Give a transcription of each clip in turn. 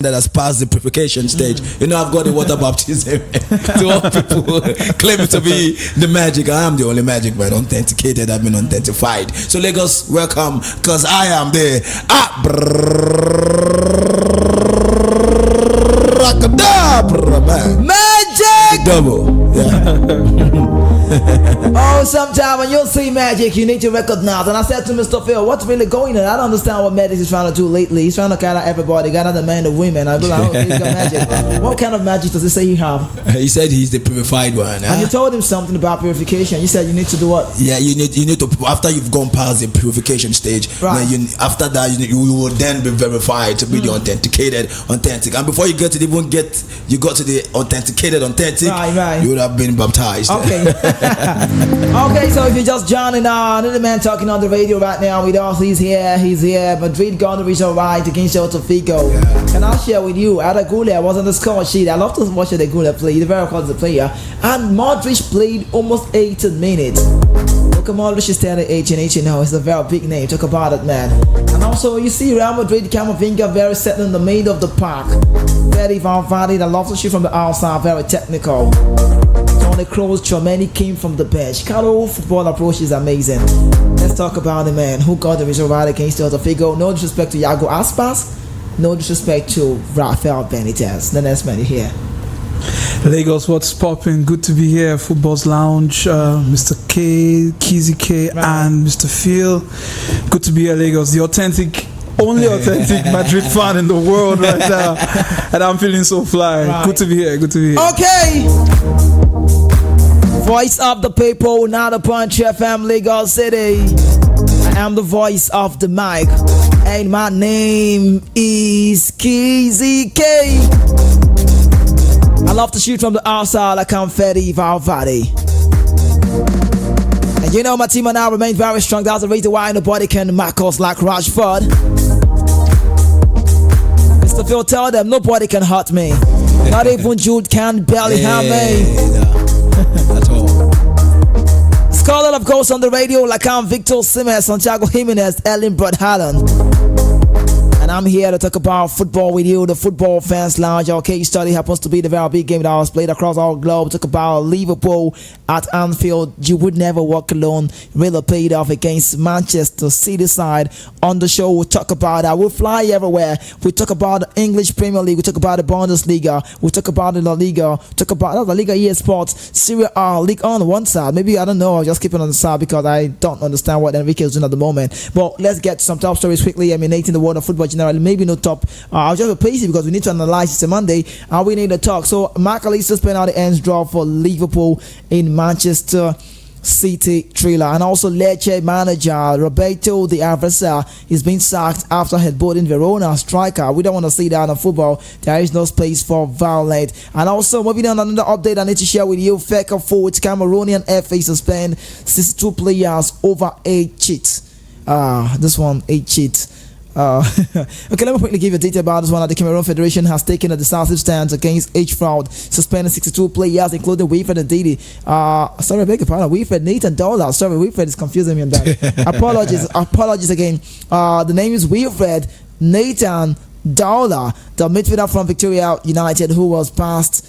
that has passed the purification stage. You know, I've got the water baptism to all people claiming to be the magic. I am the only magic man authenticated. I've been authentified. So Lagos, welcome, because I am the magic double. Yeah. Oh, sometimes when you see magic, you need to recognize. And I said to Mr. Phil, what's really going on? I don't understand what magic is trying to do lately. He's trying to gather everybody, gather the men, the women. I be like, oh, he's got magic. What kind of magic does he say he have? He said he's the purified one. And you told him something about purification. You said you need to do what? Yeah, you need to, after you've gone past the purification stage, right. Then after that you will then be verified to be the authenticated, authentic. And before you get to you got to the authenticated, authentic, right. You would have been baptized. Okay. Okay, so if you're just joining another man talking on the radio right now with us, he's here. Madrid got the result right against Celta Vigo. Yeah. Can I share with you, Adagule was on the score sheet. I love to watch Adagule play. He's very close to the player. And Modric played almost 80 minutes. Look at Modric is 38 now. It's a very big name. Talk about it, man. And also, you see Real Madrid, Camavinga very set in the middle of the park. Very Valverde, that loves to shoot from the outside, very technical. Tony Kroos, Chomeni came from the bench. Carlo football approach is amazing. Let's talk about the man who got the result right against Celta Vigo. No disrespect to Iago Aspas, no disrespect to Rafael Benitez. The next man here. Lagos, what's popping? Good to be here. Football's Lounge, Mr. K, Kizzy K, right. And Mr. Phil. Good to be here, Lagos. The only authentic Madrid fan in the world right now. And I'm feeling so fly. Right. Good to be here. Okay. Voice of the people, not a Punch FM, Lagos City. I am the voice of the mic. And my name is Kizzy K. I love to shoot from the outside like confetti Valverde. And you know my team and I remain very strong. That's the reason why nobody can mark us like Rashford. Mr. Phil, tell them nobody can hurt me. Not even Jude can barely harm me. At all. Scholar of course on the radio like I'm Victor Simmons, Santiago Jimenez, Ellen Brad Hallen. And I'm here to talk about football with you, the Football Fans Lounge. Our case study happens to be the very big game that was played across our globe. Talk about Liverpool at Anfield. You would never walk alone. Really paid off against Manchester City side. On the show, we'll talk about that. We'll fly everywhere. We talk about the English Premier League. We talk about the Bundesliga. We talk about the La Liga. Talk about La Liga EA Sports, Serie A, League on one side. Maybe, I don't know, I'll just keep it on the side because I don't understand what Enrique is doing at the moment. But let's get some top stories quickly emanating the world of football generally. Maybe no top. I'll just be pacey because we need to analyze. It's a Monday and we need to talk. So McAllister's penalty ends draw for Liverpool in Manchester City thriller. And also Lecce manager Roberto De Aversa is being sacked after headbutting Verona striker. We don't want to see that in football. There is no space for violence. And also moving on, another update I need to share with you. Feka forward Cameroonian FA suspend 62 players over 8 cheats. This one 8 cheats. Okay, let me quickly give you a detail about this one. The Cameroon Federation has taken a decisive stance against age fraud, suspending 62 players, including Wilfred and Didi. Sorry, I beg your pardon. Wilfred, Nathan Dollar. Sorry, Wilfred is confusing me on that. Apologies again. The name is Wilfred Nathan Dollar, the midfielder from Victoria United, who was passed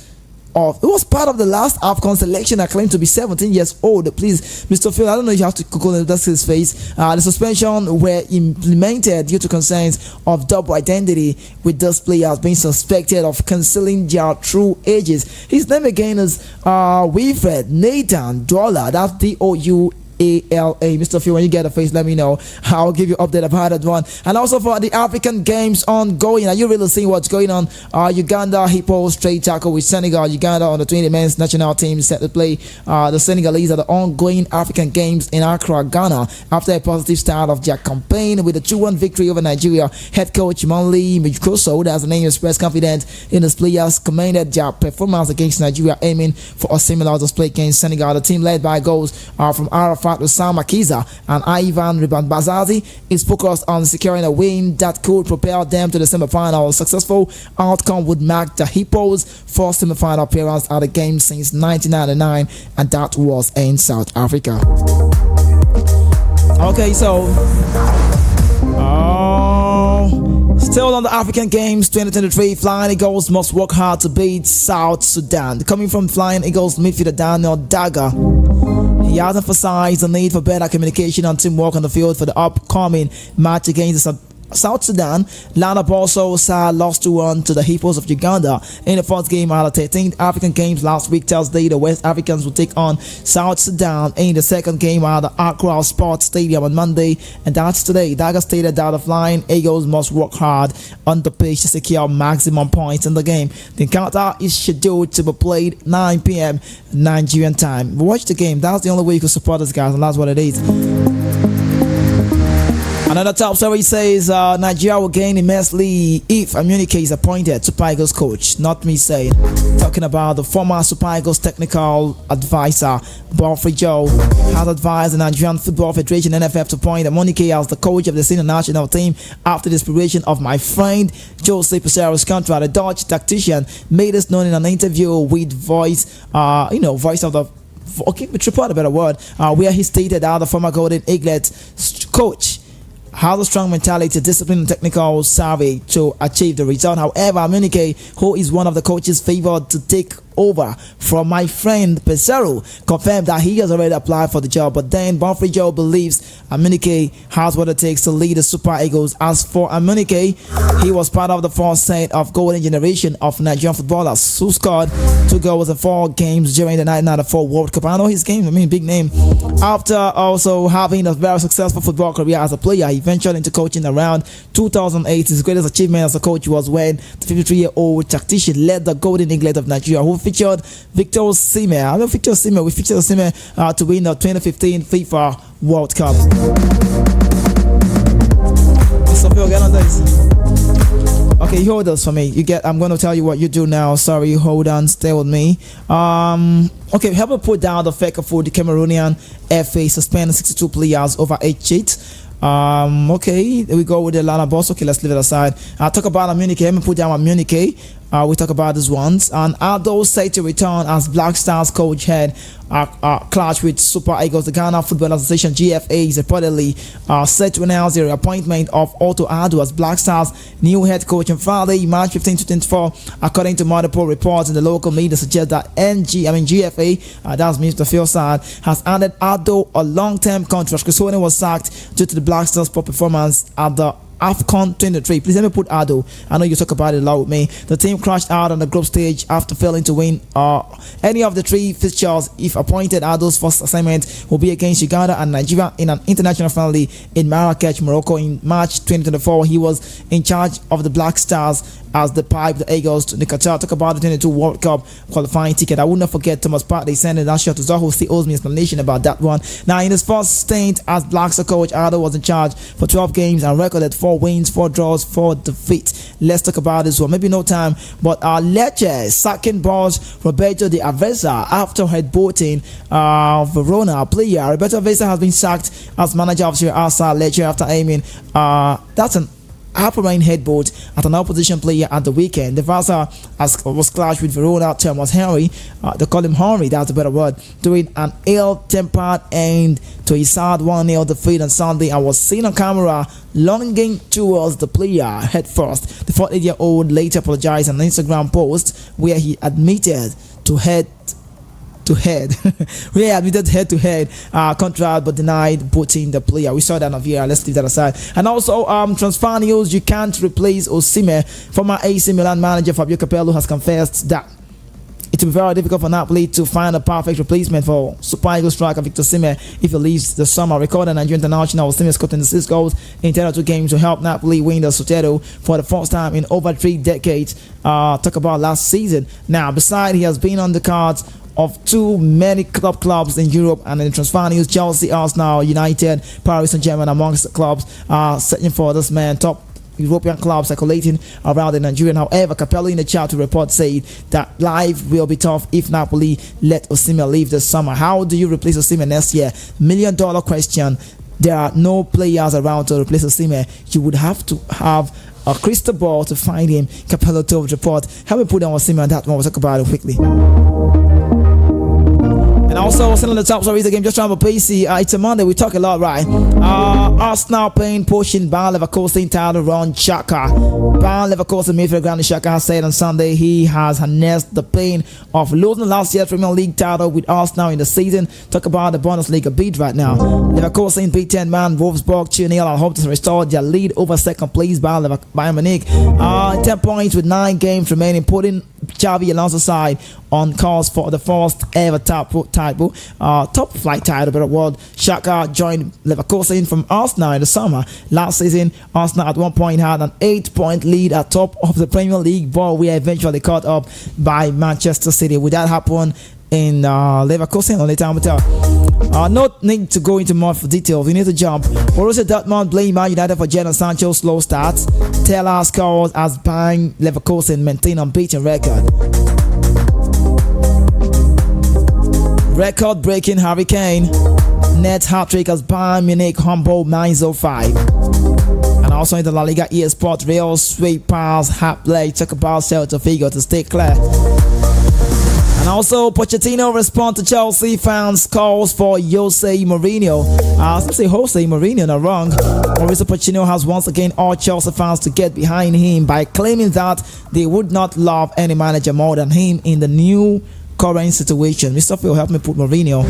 off. It was part of the last AFCON selection. I claim to be 17 years old. Please, Mr. Phil, I don't know if you have to Google it. That's his face. The suspension were implemented due to concerns of double identity, with this player being suspected of concealing their true ages. His name again is Wilfred Nathan Dollar. That's DOUALA. Mr. Phil, when you get a face, let me know. I'll give you an update about that one. And also for the African Games ongoing, are you really seeing what's going on? Uganda Hippo straight tackle with Senegal. Uganda on the 20 men's national team set to play the Senegalese at the ongoing African Games in Accra, Ghana, after a positive start of their campaign with a 2-1 victory over Nigeria. Head coach Manli Mujkoso, as the name expressed confidence in his players, commended their performance against Nigeria, aiming for a similar display against Senegal. The team led by goals from Arafat Sam Akiza and Ivan Ribanbazazi is focused on securing a win that could propel them to the semi-final. A successful outcome would mark the Hippos' first semi-final appearance at the game since 1999, and that was in South Africa. Okay, so Still on the African Games 2023, Flying Eagles must work hard to beat South Sudan. Coming from Flying Eagles midfielder Daniel Daga, he has emphasized the need for better communication and teamwork on the field for the upcoming match against the South Sudan. Lineup also lost 2-1 to the Hippos of Uganda in the first game out of 13th African Games last week. Thursday, the West Africans will take on South Sudan in the second game out of the Accra Sports Stadium on Monday, and that's today. Daga stated that the Flying Eagles must work hard on the pitch to secure maximum points in the game. The encounter is scheduled to be played 9 p.m. Nigerian time. Watch the game. That's the only way you can support us, guys, and that's what it is. Another top story says Nigeria will gain immensely if Amunike is appointed Super Eagles coach. Not me saying. Talking about the former Super Eagles technical advisor, Bonfrey Joe, has advised the Nigerian Football Federation NFF to appoint Amunike as the coach of the senior national team after the inspiration of my friend Jose Pesero's contract. The Dutch tactician made this known in an interview with Voice of the... Okay, report a better word, where he stated that the former Golden Eaglet coach has a strong mentality, discipline, and technical savvy to achieve the result. However, Amunike, who is one of the coaches favored to take over from my friend Pesero, confirmed that he has already applied for the job. But then Bonfrey Joe believes Amunike has what it takes to lead the Super Eagles. As for Amunike, he was part of the first set of golden generation of Nigerian footballers who scored 2 goals in 4 games during the 1994 World Cup. I know his game, big name. After also having a very successful football career as a player, he ventured into coaching around 2008. His greatest achievement as a coach was when the 53-year-old tactician led the Golden Eaglet of Nigeria, who featured Victor Osimhen. We featured Osimhen to win the 2015 FIFA World Cup. Okay, hold this for me. I'm going to tell you what you do now. Sorry, hold on, stay with me. Okay, help me put down the fake for the Cameroonian FA suspended 62 players over 8 cheats. Okay, there we go with the Lana boss. Okay, let's leave it aside. I'll talk about Amunike. Let me put down Amunike. We talk about these ones. And Aldo said to return as Black Stars coach head clash with Super Eagles. The Ghana Football Association GFA is reportedly set to announce the reappointment of Otto Addo as Black Stars new head coach on Friday, March 15 to 24. According to multiple reports in the local media, suggest that GFA, that's Mr. Phil Sard, has handed Addo a long-term contract. Chris Holding was sacked due to the Black Stars' poor performance at the AFCON 23. Please let me put Addo. I know you talk about it a lot with me. The team crashed out on the group stage after failing to win any of the 3 fixtures. If appointed, Addo's first assignment will be against Uganda and Nigeria in an international friendly in Marrakech, Morocco in March 2024. He was in charge of the Black Stars as they piped the Eagles to the Qatar. Talk about the 22 World Cup qualifying ticket. I will not forget Thomas Partey sending that shot to Zaho. Still owes me an explanation about that one. Now, in his first stint as Black Star coach, Addo was in charge for 12 games and recorded 4 wins, 4 draws, 4 defeats. Let's talk about this one. Maybe no time, but Lecce sacking boss Roberto De Avesa after headbutting Verona player. Roberto Avesa has been sacked as manager of Serie A Lecce after aiming. That's an upper-line headbutt at an opposition player at the weekend. The Vasa was clashed with Verona Thomas Henry. They call him Henry, that's a better word, during an ill-tempered end to his sad 1-0 defeat on Sunday, and was seen on camera lunging towards the player head first. The 48-year-old later apologized on an Instagram post where he admitted to head contract but denied booting the player. We saw that on VR. Let's leave that aside. And also transfer news: you can't replace Osimhen. Former AC Milan manager Fabio Capello has confessed that it will be very difficult for Napoli to find a perfect replacement for Super Eagles striker Victor Osimhen if he leaves the summer. Recording Nigerian international, Osimhen scored 26 goals in 32 games to help Napoli win the Scudetto for the first time in over 3 decades. Talk about last season. Now, besides, he has been on the cards of too many clubs in Europe, and in transfer news, Chelsea, Arsenal, United, Paris Saint-Germain amongst the clubs are searching for this man. Top European clubs circulating around the Nigerian. However, Capello in the chat to report said that life will be tough if Napoli let Osimhen leave this summer. How do you replace Osimhen next year? $1 million question. There are no players around to replace Osimhen. You would have to have a crystal ball to find him. Capello told report. How we put on Osimhen on that one? We'll talk about it quickly. And also, still on the top stories of the game, just trying to pacey. It's a Monday, we talk a lot, right? Arsenal paying, pushing Bayer Leverkusen title run Xhaka. Bayer Leverkusen midfielder Granit Xhaka has said on Sunday he has harnessed the pain of losing last year's Premier League title with Arsenal in the season. Talk about the Bundesliga beat right now. Leverkusen beat 10-man Wolfsburg 2-0 and hope to restore their lead over second place Bayern Munich. 10 points with 9 games remaining, putting Xavi Alonso's side on course for the first ever top flight title, better word. Xhaka joined Leverkusen from Arsenal in the summer. Last season, Arsenal at one point had an 8-point lead at top of the Premier League, but we eventually caught up by Manchester City. Would that happen in Leverkusen? Only time will tell. No need to go into more details. We need to jump. Borussia Dortmund blame Man United for Jadon Sancho's slow start. Taylor scores as Bayern Leverkusen maintain unbeaten record. Record-breaking Harry Kane net hat-trick as Bayern Munich humble 9-0-5. And also in the La Liga eSport, Real sweep pass half-play. Talk about Celta Vigo to stay clear. And also, Pochettino responds to Chelsea fans' calls for Jose Mourinho. I was going to say Jose Mourinho, not wrong. Mauricio Pochettino has once again urged Chelsea fans to get behind him by claiming that they would not love any manager more than him in the new current situation. Mr. Phil, help me put Mourinho.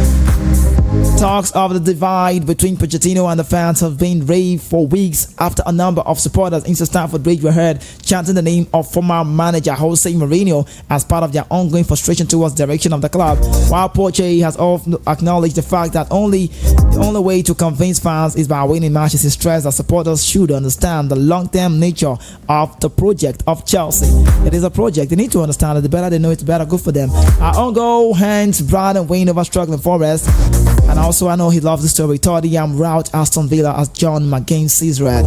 Talks of the divide between Pochettino and the fans have been raved for weeks after a number of supporters in Stamford Bridge were heard chanting the name of former manager Jose Mourinho as part of their ongoing frustration towards the direction of the club. While Poche has often acknowledged the fact that the only way to convince fans is by winning matches, he stressed that supporters should understand the long-term nature of the project of Chelsea. It is a project. They need to understand it. The better they know it, the better good for them. Our own goal, hands, Brighton win over struggling Forest. And also, I know he loves the story. Tottenham rout Aston Villa as John McGinn sees red.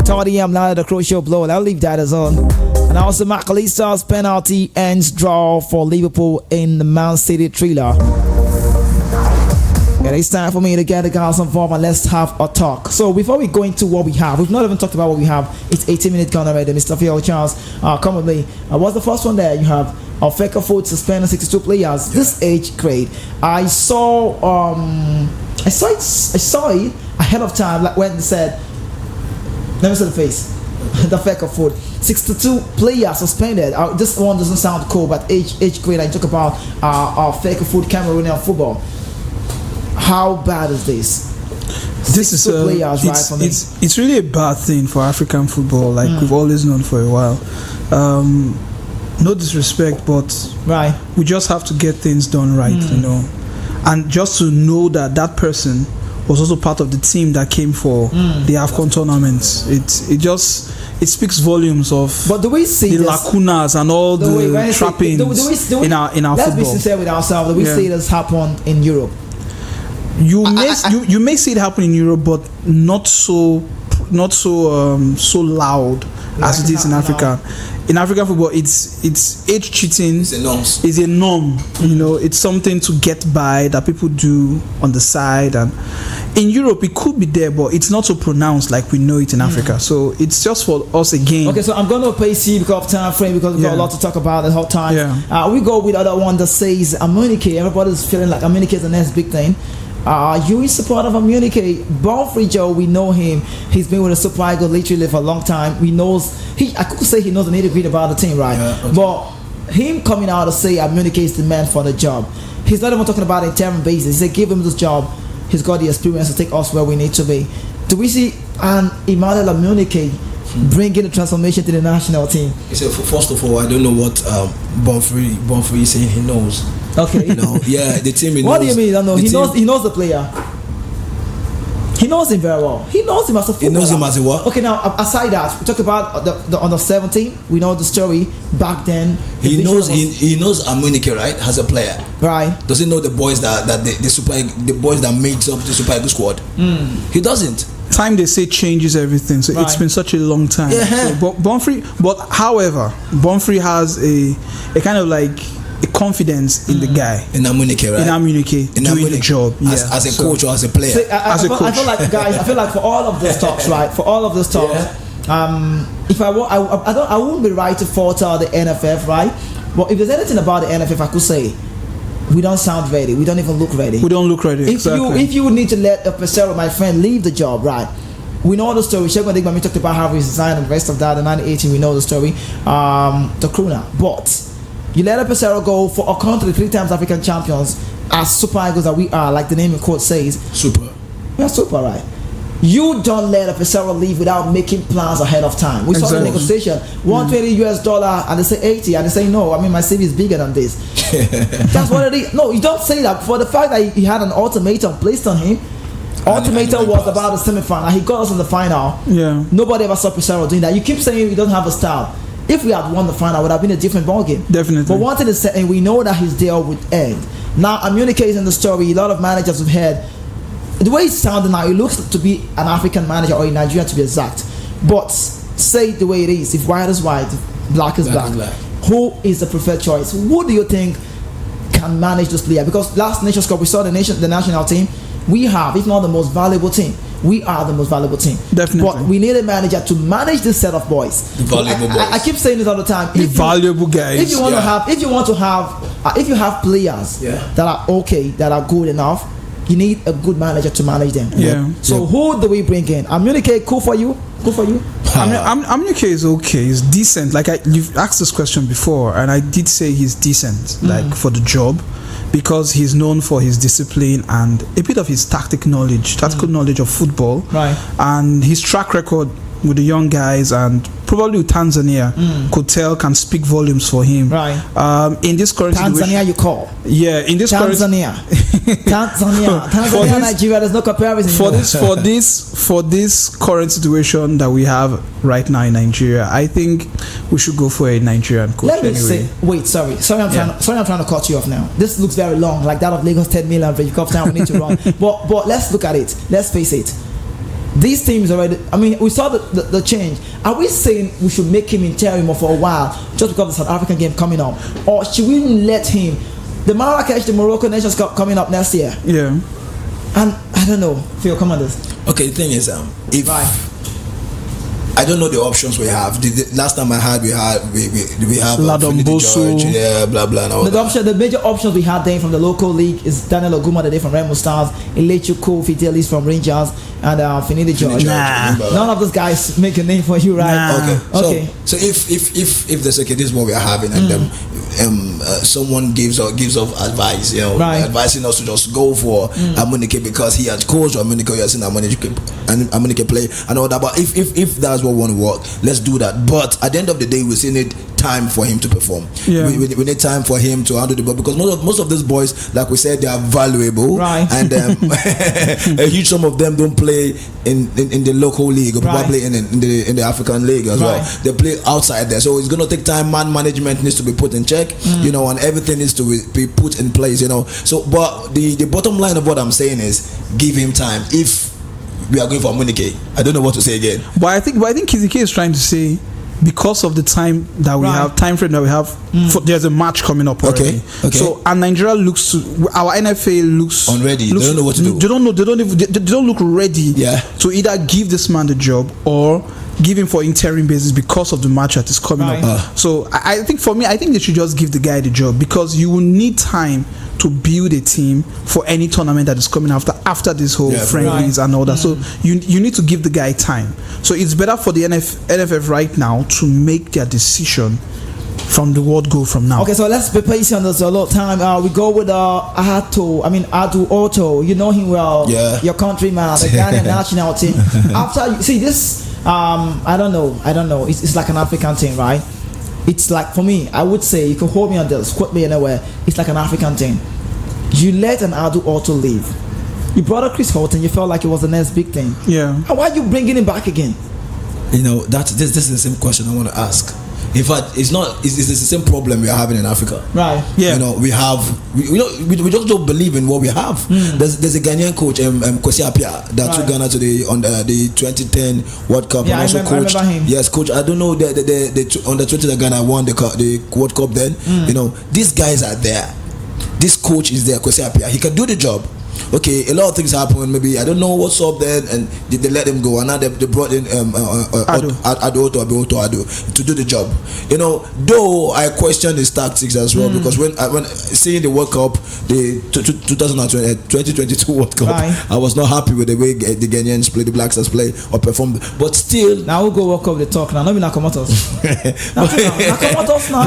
Tottenham landed a crucial blow. I'll leave that as on. And also, McAllister's penalty ends draw for Liverpool in the Man City thriller. Okay, it's time for me to get the guys involved and let's have a talk. So before we go into what we have, we've not even talked about what we have. It's 18-minute gone already. Mr. Phil Charles, come with me. What's the first one there? You have Feka Food suspended 62 players. This age grade, I saw it ahead of time, like when they said, let me see the face. The Feka Food 62 players suspended. This one doesn't sound cool, but age grade, I talk about Feka Food Cameroonian football. How bad is this? This is players, it's really a bad thing for African football, like we've always known for a while. No disrespect, but we just have to get things done right, you know. And just to know that that person was also part of the team that came for the AFCON tournaments, it speaks volumes of but do we see the lacunas and all the trappings in our football. Let's be sincere with ourselves. Do we see this happen in Europe? You may see it happen in Europe, but not so loud as it is in Africa. In African football, it's age cheating. It's a norm. You know, it's something to get by that people do on the side. And in Europe, it could be there, but it's not so pronounced like we know it in Africa. So it's just for us again. Okay, so I'm going to pace you because of time frame, because we've got a lot to talk about the whole time. We go with the other one that says Amunike. Everybody's feeling like Amunike is the next big thing. You in support of Amunike? Bonfrey Joe, we know him. He's been with the Super Eagles literally for a long time. I could say he knows the nitty-gritty about the team, right? But him coming out to say Amunike is the man for the job. He's not even talking about an interim basis. He said, give him this job. He's got the experience to take us where we need to be. Do we see an Emmanuel Amunike bringing the transformation to the national team? He said, first of all, I don't know what Bonfrey is saying he knows. Okay. You know, the team. What do you mean? I know he knows the player. He knows him very well. He knows him as a footballer. He knows him as a what? Okay, now aside that, we talk about the under 17. We know the story back then. He knows Amunike, right, as a player. Right. Does he know the boys that the boys that makes up the Super Eagles squad? He doesn't. Time, they say, changes everything. So it's been such a long time. So, however, Bonfrey has a kind of like a confidence in the guy. In Amunike, right? In Amunike, doing the job. As a coach or as a player. So, I feel like, guys, I feel like for all of those talks, right? For all of those talks, if I wouldn't be right to falter the NFF, right? But if there's anything about the NFF, I could say we don't sound ready. We don't even look ready. We don't look ready. If you need to let a Pesero, my friend, leave the job, right? We know the story. Shehu Egwuatu talked about how he resigned and the rest of that. In 1918, we know the story. The Kruna. But you let a Pesero go for a country 3 times African champions, as Super Eagles that we are, like the name in quote says. Super. We are super, right? You don't let a Pesero leave without making plans ahead of time. We saw the negotiation, $120 and they say 80, and they say no. I mean, my CV is bigger than this. That's what it is. No, you don't say that. For the fact that he had an ultimatum placed on him. Ultimatum was about the semi-final. He got us in the final. Yeah. Nobody ever saw Pesero doing that. You keep saying he doesn't have a style. If we had won the final, it would have been a different ballgame. Definitely. But one thing is, and we know that his deal would end. Now, communicating the story, a lot of managers have heard. The way it's sounding now, it looks to be an African manager or a Nigerian to be exact. But say it the way it is. If white is white, black is black. Who is the preferred choice? Who do you think can manage this player? Because last Nations Cup, we saw the national team. We have, if not the most valuable team, we are the most valuable team. Definitely. But we need a manager to manage this set of boys. The valuable boys. I keep saying this all the time. Valuable guys. If you have players that are okay, that are good enough, you need a good manager to manage them. Yeah. So who do we bring in? Amunike, cool for you? Good for you? Amunike is okay. He's decent. Like you've asked this question before, and I did say he's decent, like for the job, because he's known for his discipline and a bit of his tactical knowledge of football, right? And his track record with the young guys and probably with Tanzania can speak volumes for him. Right. In this current Tanzania situation, you call? Yeah. In this Tanzania, Nigeria. There's no comparison. For this current situation that we have right now in Nigeria, I think we should go for a Nigerian coach. Let me say, wait, sorry, I'm trying to cut you off now. This looks very long, like that of Lagos 10 million. But you have time, we need to run. But let's look at it. Let's face it. These teams already, I mean, we saw the change. Are we saying we should make him interim for a while just because of the South African game coming up? Or should we let him? The Morocco Nations Cup coming up next year. Yeah. And I don't know. Phil, come on this. Okay, the thing is, I don't know the options we have. The last time I had, we have Ladomboso, blah blah. And all the major options we had then from the local league is Daniel Oguma, the from Remo Stars, Ilechukwu Fitelis from Rangers, and Finidi George. None of those guys make a name for you, right? Okay. So if there's this is what we are having, and someone gives off advice, advising us to just go for Amunike because he has coached or Amunike has seen Amunike play and all that. But if that's what we want to work, let's do that. But at the end of the day, we still need time for him to perform. Yeah. We need time for him to handle the ball because most of these boys, like we said, they are valuable, right? And a huge sum of them don't play in the local league or probably in the African league as well. They play outside there, so it's gonna take time. Man management needs to be put in check, and everything needs to be put in place, So, but the bottom line of what I'm saying is, give him time. If we are going for Amunike, I don't know what to say again. But I think Kizike is trying to say, because of the time that we have, time frame that we have, there's a match coming up already. Okay. So, and Nigeria looks to, our NFA looks unready. They don't know what to do. They don't look ready to either give this man the job or give him for interim basis because of the match that is coming up. So I think for me, I think they should just give the guy the job, because you will need time to build a team for any tournament that is coming after this whole friendlies and all that. So you need to give the guy time. So it's better for the NFF right now to make their decision from the word go from now. Okay, so let's be patient. There's a lot of time. We go with Adu Otto. You know him well. Yeah. Your countryman, the Ghanaian national team. After you see this, I don't know. It's like an African thing, right? It's like, for me, I would say, you can hold me on this, quote me anywhere. It's like an African thing. You let an Adu Otto leave. You brought up Chris Holton. You felt like it was the next big thing. Yeah. And why are you bringing him back again? This is the same question I want to ask. In fact, it's the same problem we are having in Africa. Right. Yeah. We just don't believe in what we have. There's a Ghanaian coach, Kwesi Appiah, that took Ghana to the 2010 World Cup. Yeah, and also I remember him. Yes, coach. I don't know the under 20 that Ghana won the World Cup then. These guys are there. This coach is there, Kwesi Appiah. He can do the job. okay, a lot of things happened. Maybe I don't know what's up there, and they let him go, and now they brought in Ado to do the job. You know, though I question his tactics as well, because when seeing the World Cup, the 2022 World Cup, I was not happy with the way the Ghanaians play, the Black Stars play or performed. But still, now we'll go World Cup. They talk now. Not me Nakamotos. Nakamotos now.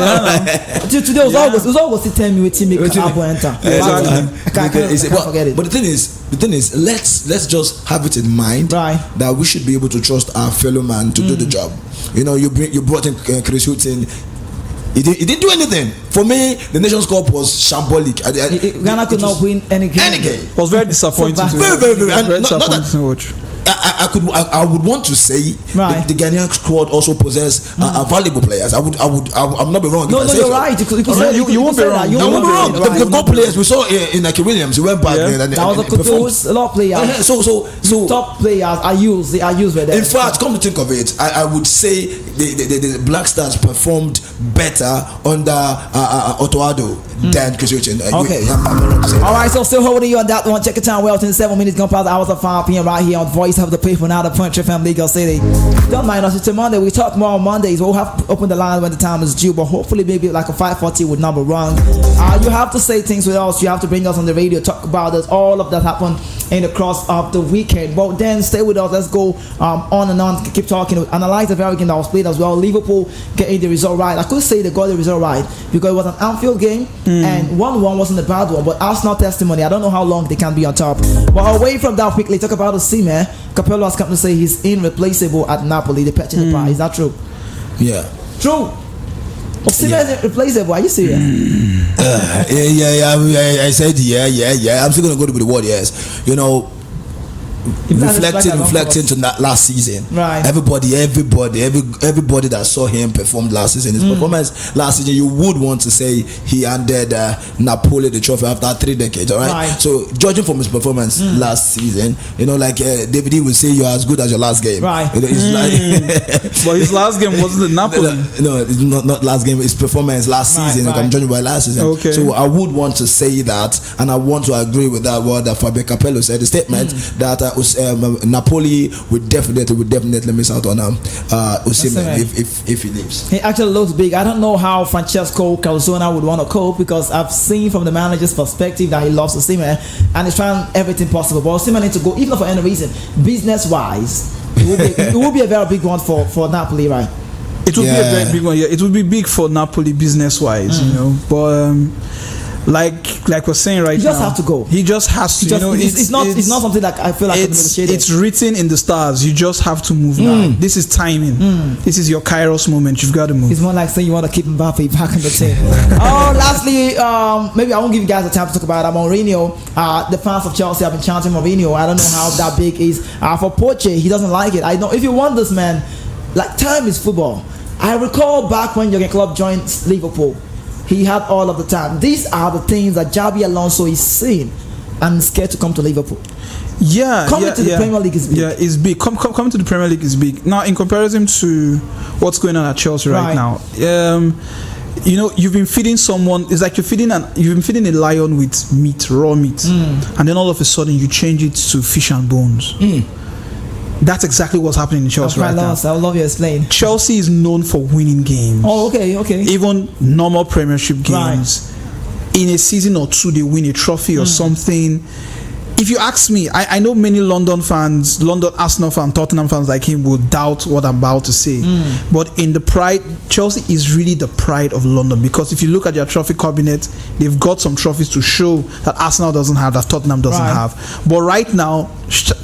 Today was always tell me what team make Abo enter. I can't forget it. But the thing is, let's just have it in mind that we should be able to trust our fellow man to do the job. You know, you brought in Chris Hutton. He didn't do anything. For me, the Nations Cup was shambolic. Ghana could not win any game. It was very disappointing. Very disappointing to watch. I would want to say the Ghanaian squad also possess valuable players. I'm not be wrong. No, you're right. You won't be wrong. You won't be wrong. They've got players. We saw in Nike Williams. He went back there and that was a lot of players. So top players are used. They are used by them. In fact, come to think of it, I would say the Black Stars performed better under Otoado than Chris Hutton. Okay. All right. So still holding you on that one. Check your time. Well, 7 minutes gone past the hours of 5 p.m. right here on Voice of the People, now the Punch FM Lagos City. Don't mind us, it's a Monday. We talk more on Mondays. We'll have to open the line when the time is due, but hopefully maybe like a 5:40 with number one. You have to say things with us. You have to bring us on the radio, talk about us. All of that happened in the cross of the weekend. But then stay with us. Let's go on and on. Keep talking. Analyze the very game that was played as well. Liverpool getting the result right. I could say they got the result right because it was an Anfield game and 1-1 wasn't a bad one. But Arsenal testimony, I don't know how long they can be on top. But away from that, quickly talk about the Osimhen. Capello has come to say he's irreplaceable at Napoli. They're patching the price. Is that true? Yeah. True. Osimhen is irreplaceable. Are you serious? Yeah. I said yeah. I'm still gonna go with the word yes. You know, reflecting to that last season. Right. Everybody that saw him perform last season, his performance last season, you would want to say he handed Napoli the trophy after 3 decades. All right. So judging from his performance last season, you know, like David would say, you're as good as your last game. Right. You know, it's like but his last game wasn't the Napoli. No, it's not last game. His performance last season. Right. I'm judging by last season. Okay. So I would want to say that, and I want to agree with that word that Fabio Capello said. The statement that Napoli would definitely miss out on Osimhen if he leaves. He actually looks big. I don't know how Francesco Calzona would want to cope because I've seen from the manager's perspective that he loves Osimhen and he's trying everything possible. But Osimhen needs to go, even for any reason, business-wise. It will be a very big one for Napoli, right? It will be a very big one. Yeah, it will be big for Napoli business-wise, you know. But like we're saying right now, he just have to go. He just has to. It's not something that I feel like it's written in the stars. You just have to move now. This is timing. This is your Kairos moment. You've got to move. It's more like saying you want to keep Mbappe back in the team. Lastly, maybe I won't give you guys the time to talk about Mourinho. The fans of Chelsea have been chanting Mourinho. I don't know how that big is for Poche. He doesn't like it. I know if you want this man, like time is football. I recall back when Jurgen Klopp joined Liverpool. He had all of the time. These are the things that Xabi Alonso is seeing and scared to come to Liverpool. Coming to the Premier League is big. Yeah, it's big. Coming to the Premier League is big. Now, in comparison to what's going on at Chelsea right now, you know, you've been feeding someone. It's like you've been feeding a lion with meat, raw meat, and then all of a sudden you change it to fish and bones. That's exactly what's happening in Chelsea right now. I would love you to explain. Chelsea is known for winning games. Oh, okay. Even normal Premiership games. In a season or two, they win a trophy or something. If you ask me, I know many London Arsenal fans, Tottenham fans like him will doubt what I'm about to say. But in the pride, Chelsea is really the pride of London, because if you look at their trophy cabinet, they've got some trophies to show that Arsenal doesn't have, that Tottenham doesn't have. But right now,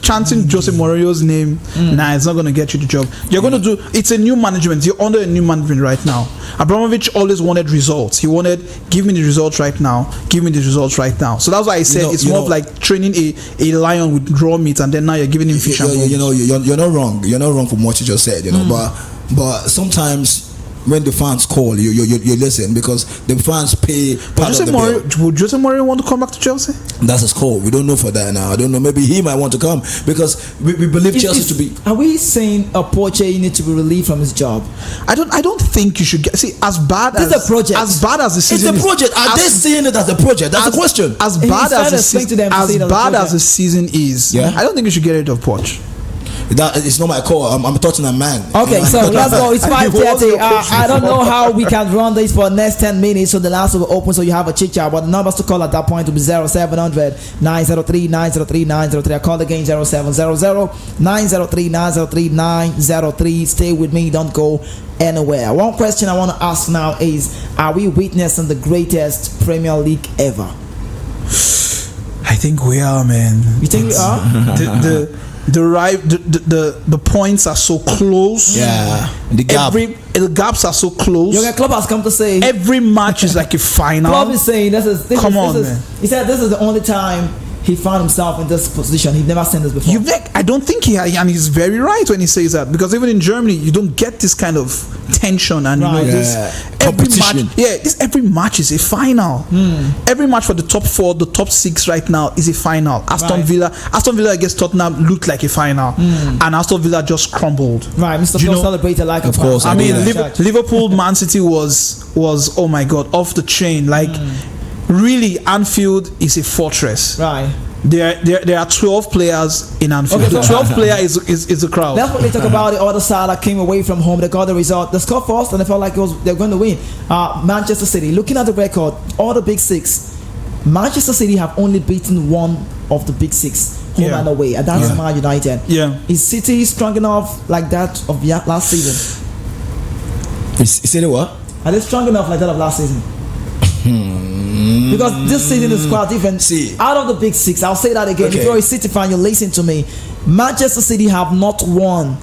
chanting Jose Mourinho's name, it's not going to get you the job. You're going to do, it's a new management. You're under a new management right now. Abramovich always wanted results. He wanted, give me the results right now. Give me the results right now. So that's why I said it's more of like training a lion with raw meat, and then now you're giving him fish and bones. You're not wrong. You're not wrong from what you just said. You know, but sometimes when the fans call, you listen, because the fans pay part of the bill. Would Jose Mourinho want to come back to Chelsea? That's his call. We don't know for that now. I don't know. Maybe he might want to come, because we believe Chelsea to be. Are we saying Poche needs to be relieved from his job? I don't think you should get. See, as bad This as is a project. as bad as the season It's a project. Are they seeing it as a project? That's the question. As He's bad trying as to the explain to them to see it as a project. the season is, Yeah. I don't think you should get rid of Poch. That it's not my call. I'm a Tottenham man. Okay, so let's go. It's 5:30. What's your I don't know how we can run this for the next 10 minutes, so the last will be open, so you have a chit chat. But the numbers to call at that point will be 0700 903 903 903. I call again 0700 903 903 903. Stay with me. Don't go anywhere. One question I want to ask now is: are we witnessing the greatest Premier League ever? I think we are, man. You think we are? The points are so close. Yeah, the gap. The gaps are so close. Jurgen Klopp has come to say Every match is like a final. Klopp is saying this is man. He said this is the only time he found himself in this position. He'd never seen this before. I don't think and he's very right when he says that, because even in Germany you don't get this kind of tension and Right. Competition. every match is a final. Every match for the top 4, the top 6 right now is a final. Aston Villa against Tottenham looked like a final, and Aston Villa just crumbled. Right, Mr. Phil celebrated like Of a course, fan. I mean, Liverpool Man City was oh my god, off the chain. Like really, Anfield is a fortress. Right. There are 12 players in Anfield. Okay, The so 12th player is a crowd. Let's quickly talk about the other side that came away from home. They got the result. They scored first, and they felt like they're going to win. Manchester City. Looking at the record, all the big 6, Manchester City have only beaten one of the big 6 home and away, and that's Man United. Yeah. Is City strong enough like that of last season? Is City what? Are they strong enough like that of last season? Because this season is quite different. See. Out of the big 6, I'll say that again. Okay. If you're a City fan, you listen to me. Manchester City have not won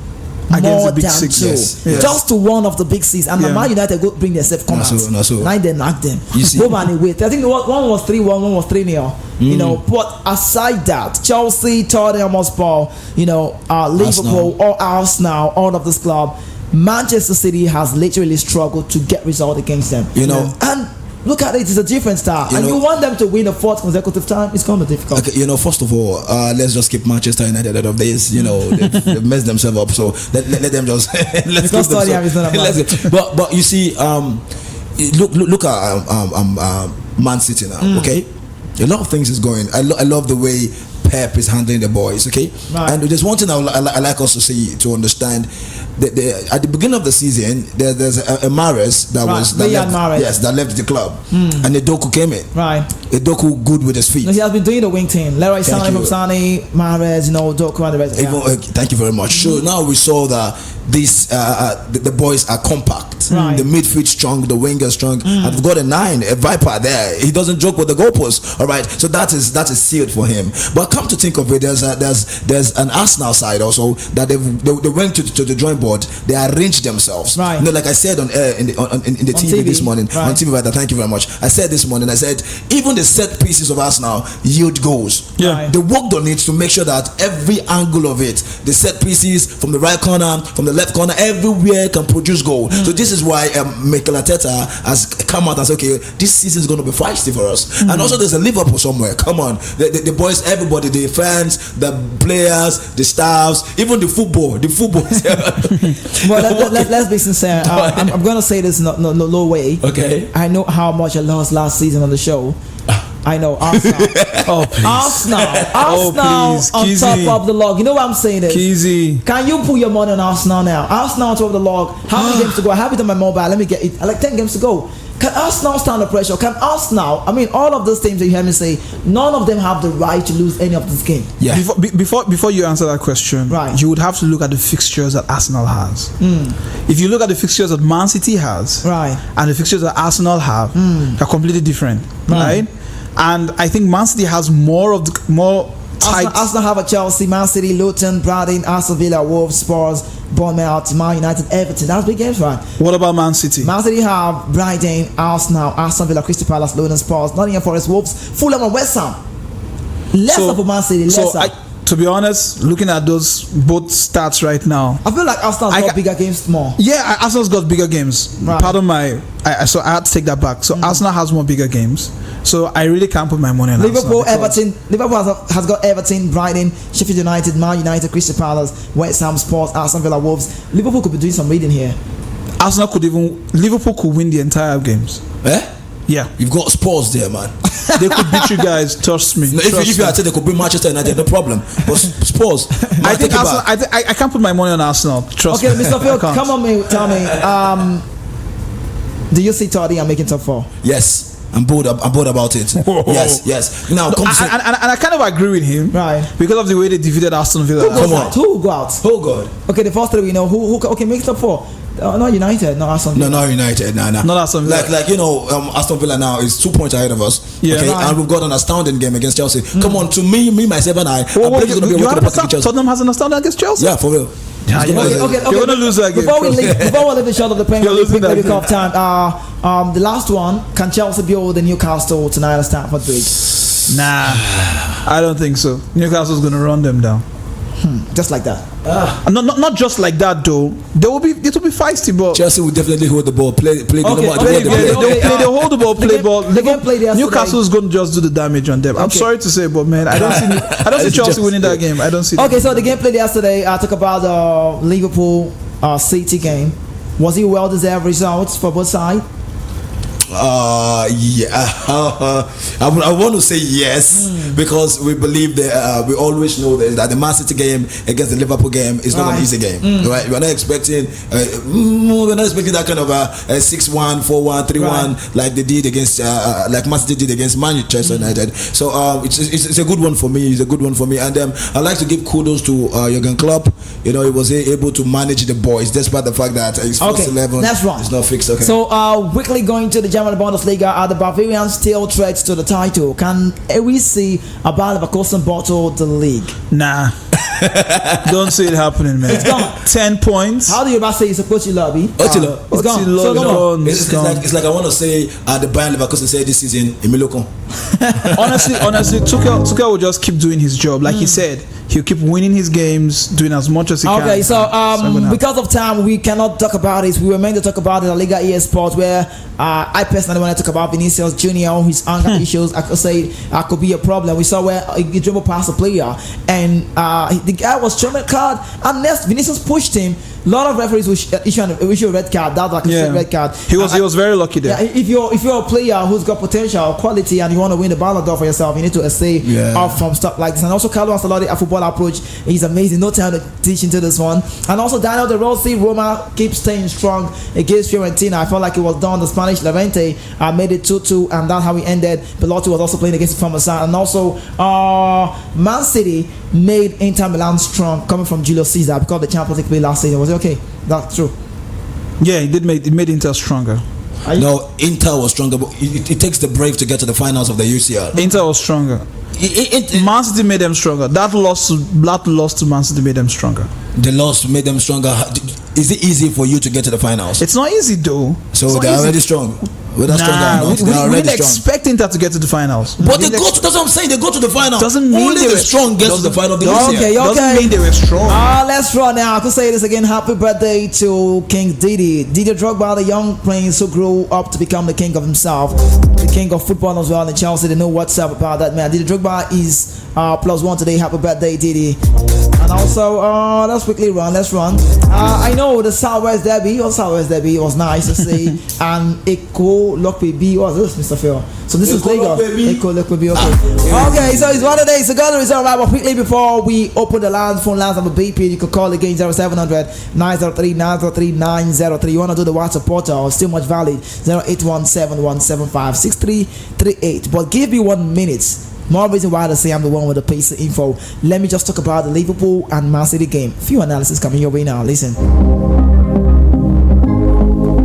Against more the big than 6, 2. yes. Just to one of the big 6. And Yeah. Man United go bring themselves come out. No, so. Now they knock them. You see. Home and away. I think one was 3-1, one was 3-0. You know, but aside that, Chelsea, Tottenham Hotspur, Liverpool or Arsenal, all of this club, Manchester City has literally struggled to get result against them. And look at it, it's a different style. And you want them to win a 4th consecutive time, it's going to be difficult. Okay, first of all, let's just keep Manchester United out of this. They've messed themselves up, so let them just let's keep them. But you see, look at Man City now. Okay, a lot of things is going. I love the way Pep is handling the boys. Okay, and there's one thing I like us to see, to understand. At the beginning of the season, there's a Mahrez that left the club, and Edoku came in. Right, Edoku good with his feet. No, he has been doing the wing team. Leroy Sani from Sani, Mahrez, Edoku and the rest. Thank you very much. So now we saw that the boys are compact. Right. The midfield strong, the winger strong. And we've got a Viper there. He doesn't joke with the goalpost. All right, so that is sealed for him. But come to think of it, there's an Arsenal side also that they went to the drawing board. They arranged themselves. Right. Like I said in the TV this morning. Right. On TV, rather. Thank you very much. I said this morning. I said even the set pieces of Arsenal yield goals. Yeah. They worked on it to make sure that every angle of it, the set pieces from the right corner, from the left corner, everywhere can produce goal. So this is why Mikel Arteta has come out and said, okay, this season is going to be feisty for us. And also there's a Liverpool somewhere. Come on, the boys, everybody, the fans, the players, the staffs, even the football. Well, let's be sincere. I'm going to say this no way. Okay. I know how much I lost last season on the show. I know Arsenal. Arsenal on top of the log. You know what I'm saying? Kizzy. Can you put your money on Arsenal now? Arsenal on top of the log. How many games to go? I have it on my mobile. Let me get it. I like 10 games to go. Can Arsenal stand the pressure? Can Arsenal? I mean, all of those teams that you hear me say, none of them have the right to lose any of this game. Yeah. Before you answer that question, right, you would have to look at the fixtures that Arsenal has. If you look at the fixtures that Man City has, right, and the fixtures that Arsenal have, they're completely different, right? And I think Man City has more tight. Arsenal have a Chelsea, Man City, Luton, Brighton, Aston Villa, Wolves, Spurs, Bournemouth, Man United, Everton. That's big games, right? What about Man City? Man City have Brighton, Arsenal, Aston Villa, Crystal Palace, Luton, Spurs, Nottingham Forest, Wolves, Fulham, and West Ham. Lesser for Man City, lesser. To be honest, looking at those both stats right now, I feel like Arsenal's got bigger games more. Yeah, Arsenal's got bigger games. Right. Pardon so I had to take that back. So Arsenal has more bigger games. So I really can't put my money on Liverpool, Arsenal. Liverpool has got Everton, Brighton, Sheffield United, Man United, Crystal Palace, West Ham, Spurs, Aston Villa, Wolves. Liverpool could be doing some reading here. Liverpool could win the entire games. Eh? Yeah. You've got Spurs there, man. They could beat you guys. Trust me. No, if you had said they could beat Manchester United, no problem. But Spurs, I think Arsenal. I can't put my money on Arsenal. Trust me. Okay, Mr. Phil, come on, tell me. Do you see Tottenham making top 4? Yes. I'm bored about it. Yes. Now, and I kind of agree with him, right? Because of the way they defeated Aston Villa. Who go out? Oh God. Okay, the first 3 we know. Who okay, makes top 4? Not United, not Aston Villa. No, not United. No. Not Aston Villa. Like Aston Villa now is 2 points ahead of us. Yeah. Okay, right. and we've got an astounding game against Chelsea. Come on, to me, myself, and I believe it's going to be a walk in the park against Chelsea. Tottenham has an astounding against Chelsea. Yeah, for real. Okay. You're gonna lose that game. Before we leave the shot of the Premier League, quick off time. The last one, can Chelsea build the Newcastle tonight at Stamford Bridge? Nah, I don't think so. Newcastle's gonna run them down. Just like that. Not just like that though. It will be feisty, but Chelsea will definitely hold the ball, play. They'll hold the ball, play ball. Newcastle's going to just do the damage on them. I'm sorry to say, but man, I don't see Chelsea winning that game. I don't see. Okay, so the game played yesterday. I talk about the Liverpool City game. Was it well deserved results for both sides? I want to say yes, because we believe that we always know that the Man City game against the Liverpool game is not an easy game, right? We're not expecting that kind of a 6-1, 4-1, 3-1 like they did against like Man City did against Manchester United. So it's a good one for me. It's a good one for me, and I like to give kudos to Jurgen Klopp. He was able to manage the boys despite the fact that his first 11 is not fixed. Okay. So quickly going to the German Bundesliga, are the Bavarians still threats to the title? Can we see a Bayer Leverkusen bottle the league? Nah. Don't see it happening, man. It's gone. 10 points. How do you say it's a Pochi lobby? It's gone. It's like I want to say the Bayer Leverkusen say this season Emilio. honestly, Tuchel will just keep doing his job. Like he said, he'll keep winning his games, doing as much as he can. Okay, so because of time, we cannot talk about it. We were meant to talk about the Liga EA Sports, where I personally want to talk about Vinicius Junior, his anger issues. I could say could be a problem. We saw where he dribbled past a player, and the guy was showing a card, and next Vinicius pushed him. A lot of referees will issue a red card. That's like a red card. He was very lucky there. Yeah, if you're a player who's got potential, quality, and you want to win the Ballon d'Or for yourself, you need to stay off from stuff like this. And also, Carlo Ancelotti, a football approach, he's amazing. No time to teach into this one. And also, Daniel De Rossi, Roma keeps staying strong against Fiorentina. I felt like it was done. The Spanish Levante made it 2-2, and that's how we ended. Belotti was also playing against the former side, and also Man City made Inter Milan strong, coming from Julio Cesar, because the Champions League play last season. Was it okay? That's true. Yeah, it made Inter stronger. No, Inter was stronger, but it takes the brave to get to the finals of the UCL. Inter was stronger. Man City made them stronger. That loss to Man City made them stronger. The loss made them stronger. Is it easy for you to get to the finals? It's not easy though. So they're already strong. We didn't expect Inter to get to the finals. But they go to, that's what I'm saying, they go to the finals. Doesn't mean only the strong get to the final of the UCL. Okay. Doesn't mean they were strong. Let's run now. I could say this again. Happy birthday to King Didi. Didier Drogba, the young prince who grew up to become the king of himself, the king of football as well in Chelsea. They know what's up about that man. Didier Drogba is +1 today. Happy birthday, Didi. And also, let's quickly run. Let's run. I know the Southwest Derby was nice to see. And Eko Lokpe B was this, Mr. Phil. So this is Lagos. Eko Lokpe B. Okay, so it's one of the days. So go to the result right, but quickly before we open the phone lines of a BP, you could call again 0700 903 903 903. You want to do the WhatsApp portal? Still much valid. 0817 6338. But give me 1 minute. More reason why I say I'm the one with the pace info. Let me just talk about the Liverpool and Man City game. Few analysis coming your way now. Listen.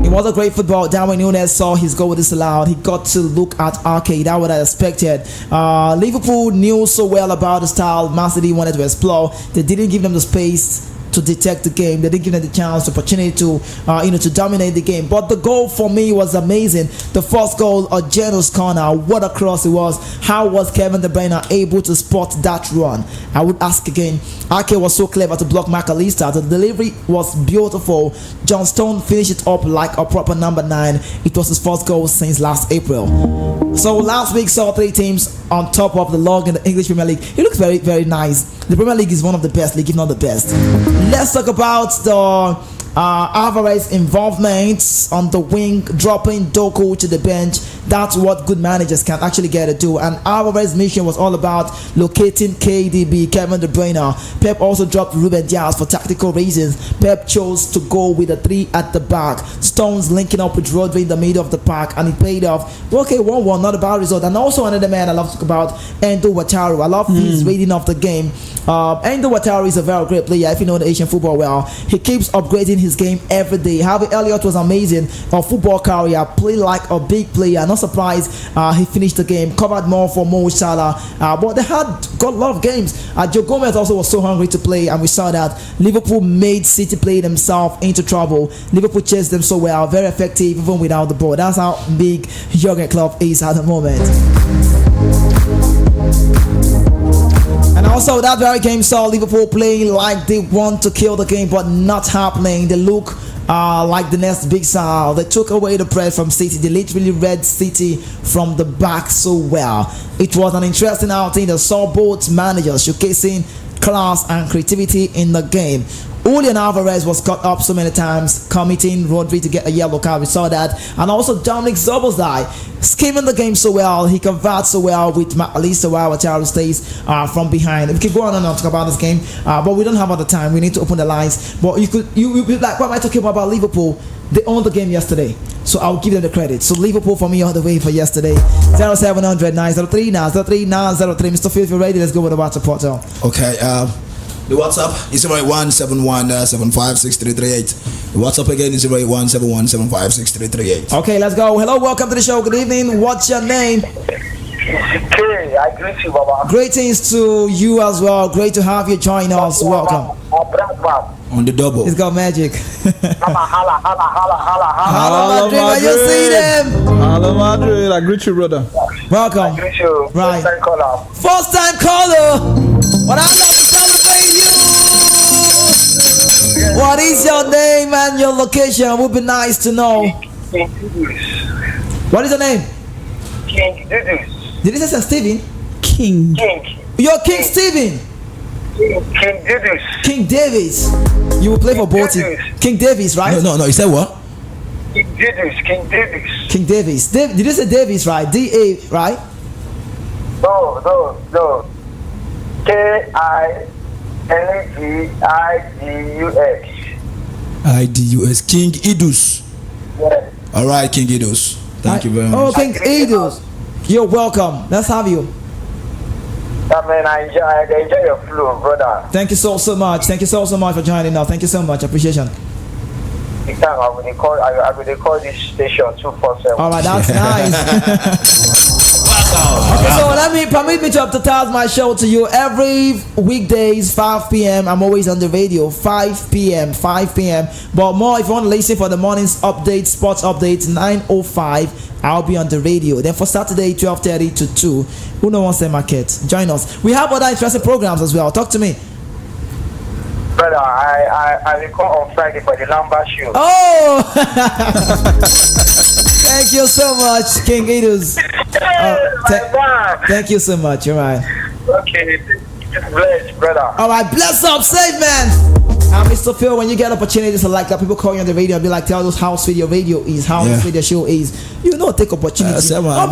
It was a great football. Darwin Núñez saw his goal disallowed. He got to look at arcade. That's what I expected. Liverpool knew so well about the style Man City wanted to explore. They didn't give them the space to detect the game. They didn't give them the chance, the opportunity to to dominate the game. But the goal for me was amazing. The first goal, a generous corner, what a cross it was. How was Kevin De Bruyne able to spot that run? I would ask again. Ake was so clever to block McAllister. The delivery was beautiful. John Stone finished it up like a proper number 9. It was his first goal since last April. So last week saw 3 teams on top of the log in the English Premier League. It looks very, very nice. The Premier League is one of the best league, if not the best. Let's talk about the Alvarez involvement on the wing, dropping Doku to the bench. That's what good managers can actually get to do. And Alvarez's mission was all about locating KDB, Kevin De Bruyne. Pep also dropped Ruben Dias for tactical reasons. Pep chose to go with a 3 at the back. Stones linking up with Rodri in the middle of the park, and it paid off. Okay, 1-1, not a bad result. And also another man I love to talk about, Endo Wataru. I love his reading of the game. Endo Wataru is a very great player. If you know the Asian football well, he keeps upgrading his game every day. Harvey Elliott was amazing. A football career, played like a big player. Not surprised he finished the game, covered more for Mo Salah. But they got a lot of games. Joe Gomez also was so hungry to play, and we saw that. Liverpool made City play themselves into trouble. Liverpool chased them so well, very effective even without the ball. That's how big Jurgen Klopp is at the moment. And also that very game saw Liverpool playing like they want to kill the game, but not happening. They look like the next big star. They took away the press from City. They literally read City from the back so well. It was an interesting outing that saw both managers showcasing class and creativity in the game. Julian Alvarez was caught up so many times, committing Rodri to get a yellow card. We saw that. And also Dominic Szoboszlai scheming the game so well. He converts so well with McAllister while Wataru stays from behind. We could go on and on talk about this game, but we don't have all the time. We need to open the lines. But you like, what am I talking about Liverpool? They owned the game yesterday, so I'll give them the credit. So Liverpool for me all the way for yesterday. 0700 903 903 903. Mr. Phil, if you're ready, let's go with the WhatsApp portal. Okay, the WhatsApp is 08171756338. The WhatsApp again is 08171756338. Okay, let's go. Hello, welcome to the show. Good evening. What's your name? Hey, I greet you, Baba. Greetings to you as well. Great to have you join us. Welcome. On the double. It's got magic. Hala, Madrid, when you see them. Hello, Madrid. I greet you, brother. Welcome. I greet you. Right. First time caller. First time caller. But I love to celebrate you. What is your name and your location? Would be nice to know. King Dudus. What is your name? King Dudus. Did you say Stephen? King. You're King Stephen. King Dudus. King Davis. You will play for both teams. King Davis, right? No, you said what? King Dudus. King Davis. Did you say Davis, right? D-A, right? No. K-I-N-G-I-D-U-S. IDUS. King Idus. Yes. Alright, King Idus. Thank you very much. Oh, King Idus. You're welcome. Let's have you. I mean, I enjoy your flow, brother. Thank you so much. Thank you so much for joining us. Thank you so much. Appreciation. Next time I will call this station 247. All right, that's nice. Okay, so permit me to advertise my show to you every weekdays 5 p.m. I'm always on the radio 5 p.m. But more, if you want to listen for the morning's updates, sports updates 9:05, I'll be on the radio. Then for Saturday 12:30 to 2, who knows wants the market? Join us. We have other interesting programs as well. Talk to me. Brother, I will call on Friday for the Lamba show. Oh! Thank you so much, King Idus. Thank you so much. You're right. Okay, bless, brother. All right, bless up, safe man. Mr. Phil, when you get opportunities like that, people call you on the radio and be like, tell us how sweet your radio is, how sweet your show is. You know, take opportunities. Not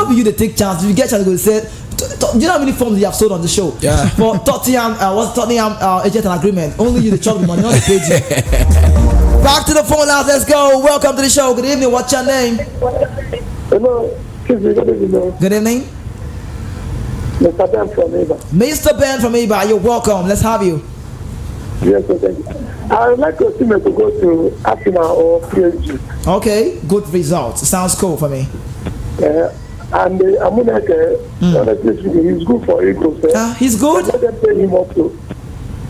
be you to take chance. If you get chance, go say, do you know how many forms you have sold on the show? Yeah. For Tottenham, agent and agreement. Only you the chop the money, not the page. Back to the phone now. Let's go. Welcome to the show. Good evening. What's your name? Hello. Good evening. Good evening. Mr. Ben from Eba. Mr. Ben from Eba, you're welcome. Let's have you. Yes, thank you. I would like to see me to go to Arsenal or PSG. Okay, good results. Sounds cool for me. And Amuneke, honestly speaking, he's good for Eagles. He's good? Let them pay him up to.